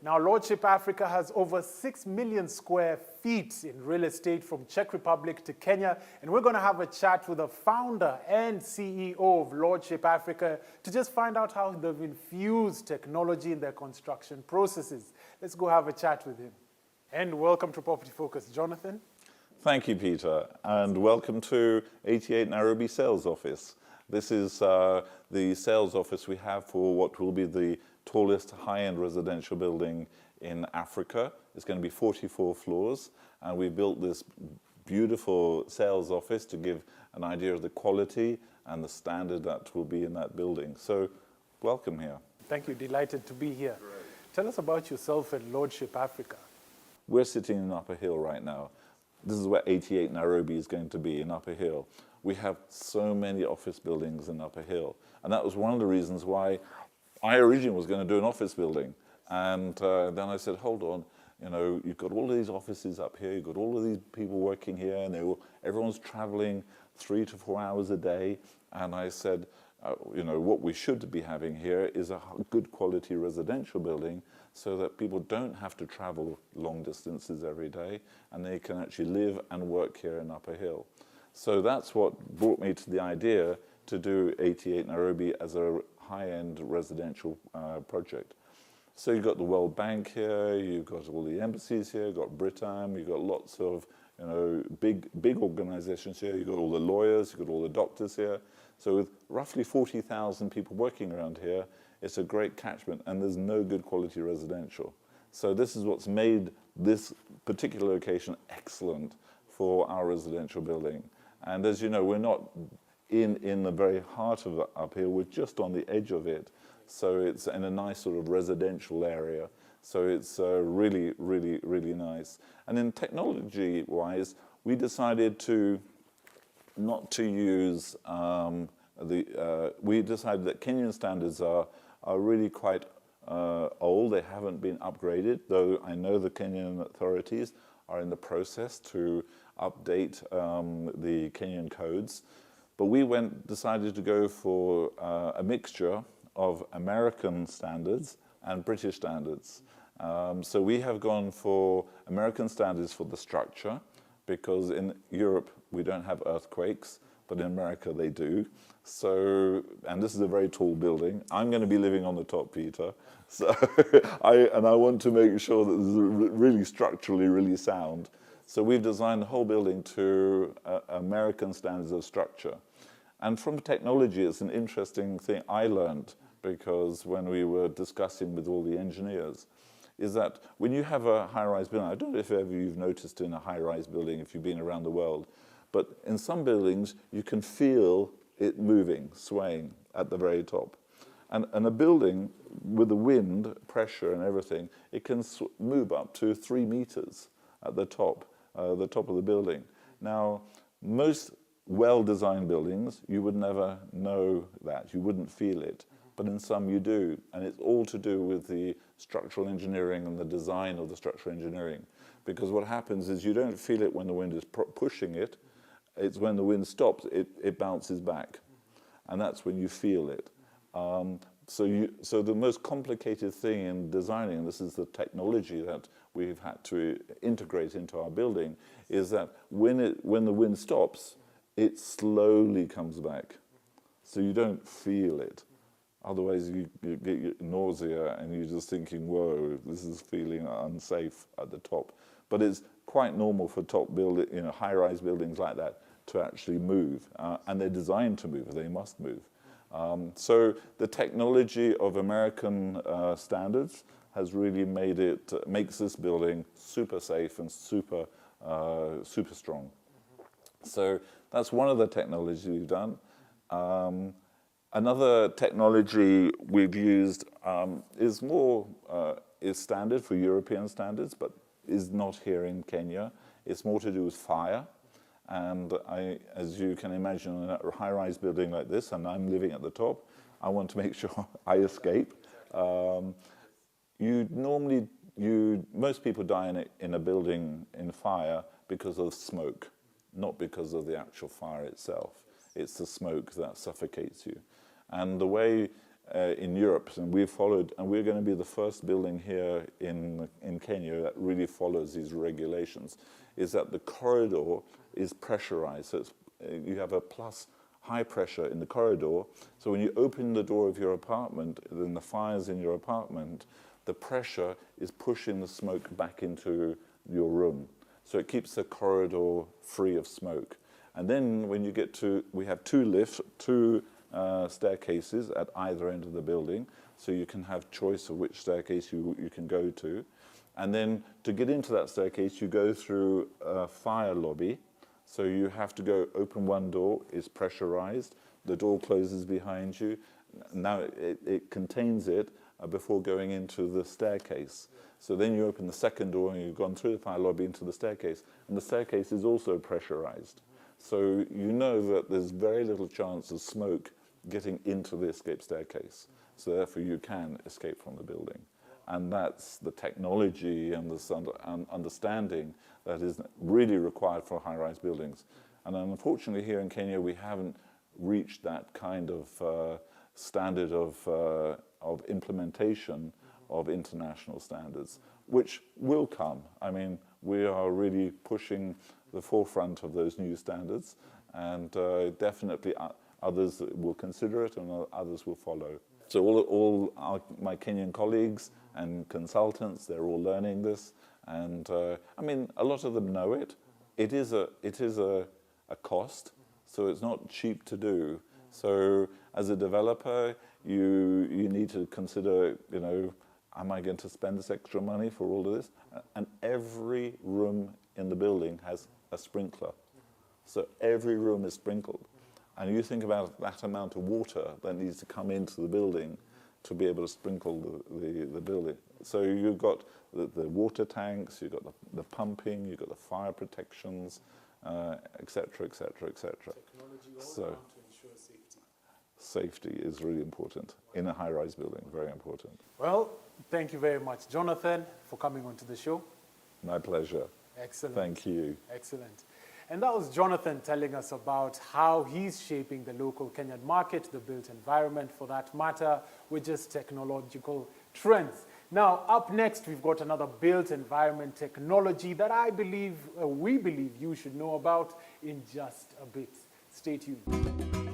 Now, Lordship Africa has over 6 million square feet in real estate from Czech Republic to Kenya, and we're going to have a chat with the founder and CEO of Lordship Africa to just find out how they've infused technology in their construction processes. Let's go have a chat with him. And welcome to Property Focus, Jonathan. Thank you, Peter, and welcome to 88 Nairobi Sales Office. This is the sales office we have for what will be the tallest high-end residential building in Africa. It's going to be 44 floors, and we built this beautiful sales office to give an idea of the quality and the standard that will be in that building. So, welcome here. Thank you, delighted to be here. Great. Tell us about yourself and Lordship Africa. We're sitting in Upper Hill right now. This is where 88 Nairobi is going to be, in Upper Hill. We have so many office buildings in Upper Hill, and that was one of the reasons why I originally was going to do an office building. And then I said, hold on, you know, you've got all of these offices up here, you've got all of these people working here, and everyone's traveling 3 to 4 hours a day. And I said, you know, what we should be having here is a good quality residential building so that people don't have to travel long distances every day, and they can actually live and work here in Upper Hill. So that's what brought me to the idea to do 88 Nairobi as a high-end residential project. So you've got the World Bank here, you've got all the embassies here, you've got Britam, you've got lots of, you know, big organizations here, you've got all the lawyers, you've got all the doctors here. So with roughly 40,000 people working around here, it's a great catchment, and there's no good quality residential. So this is what's made this particular location excellent for our residential building. And as you know, we're not in the very heart of Up Hill, we're just on the edge of it. So it's in a nice sort of residential area. So it's really, really, really nice. And then technology-wise, we decided not to use we decided that Kenyan standards are really quite old. They haven't been upgraded, though I know the Kenyan authorities are in the process to update the Kenyan codes. But we decided to go for a mixture of American standards and British standards. So we have gone for American standards for the structure, because in Europe we don't have earthquakes, but in America they do. So, and this is a very tall building. I'm going to be living on the top, Peter. So, I want to make sure that this is really structurally really sound. So we've designed the whole building to American standards of structure. And from technology, it's an interesting thing I learned, because when we were discussing with all the engineers, is that when you have a high-rise building, I don't know if ever you've noticed in a high-rise building, if you've been around the world, but in some buildings, you can feel it moving, swaying at the very top. And a building with the wind, pressure and everything, it can move up to 3 meters at the top of the building. Now, most well-designed buildings, you would never know that, you wouldn't feel it. But in some you do, and it's all to do with the structural engineering and the design of the structural engineering. Because what happens is you don't feel it when the wind is pushing it, it's when the wind stops, it bounces back. And that's when you feel it. So the most complicated thing in designing, and this is the technology that we've had to integrate into our building, is that when the wind stops, it slowly comes back. So you don't feel it. Otherwise, you get nausea and you're just thinking, whoa, this is feeling unsafe at the top. But it's quite normal for high-rise buildings like that to actually move. And they're designed to move, they must move. So the technology of American standards has really makes this building super safe and super strong. So that's one of the technologies we've done. Another technology we've used is standard for European standards, but is not here in Kenya. It's more to do with fire. And as you can imagine, in a high-rise building like this, and I'm living at the top, I want to make sure I escape. Most people die in a building in fire because of smoke, not because of the actual fire itself. It's the smoke that suffocates you. And the way in Europe, and we've followed, and we're going to be the first building here in Kenya that really follows these regulations, is that the corridor is pressurized. So you have a plus high pressure in the corridor. So when you open the door of your apartment, then the fire's in your apartment, the pressure is pushing the smoke back into your room. So it keeps the corridor free of smoke. And then when you get to, we have two staircases at either end of the building, so you can have choice of which staircase you can go to. And then to get into that staircase, you go through a fire lobby. So you have to go open one door, it's pressurized, the door closes behind you. Now it contains it before going into the staircase. So then you open the second door and you've gone through the fire lobby into the staircase. And the staircase is also pressurized. So you know that there's very little chance of smoke getting into the escape staircase. So therefore you can escape from the building. And that's the technology and the understanding that is really required for high-rise buildings. And unfortunately here in Kenya we haven't reached that kind of standard of implementation of international standards, which will come. I mean, we are really pushing the forefront of those new standards, and definitely others will consider it and others will follow. So all my Kenyan colleagues and consultants, they're all learning this, and I mean, a lot of them know it. It is a cost, so it's not cheap to do. So as a developer, you need to consider, you know, am I going to spend this extra money for all of this? And every room in the building has a sprinkler. So every room is sprinkled. And you think about that amount of water that needs to come into the building to be able to sprinkle the building. So you've got the water tanks, you've got the pumping, you've got the fire protections, et cetera, et cetera, et cetera. Technology all So, around to ensure safety. Safety is really important in a high-rise building, very important. Well, thank you very much, Jonathan, for coming onto the show. My pleasure. Excellent. Thank you. Excellent. And that was Jonathan telling us about how he's shaping the local Kenyan market, the built environment for that matter, with just technological trends. Now, up next, we've got another built environment technology that I believe, we believe you should know about in just a bit. Stay tuned.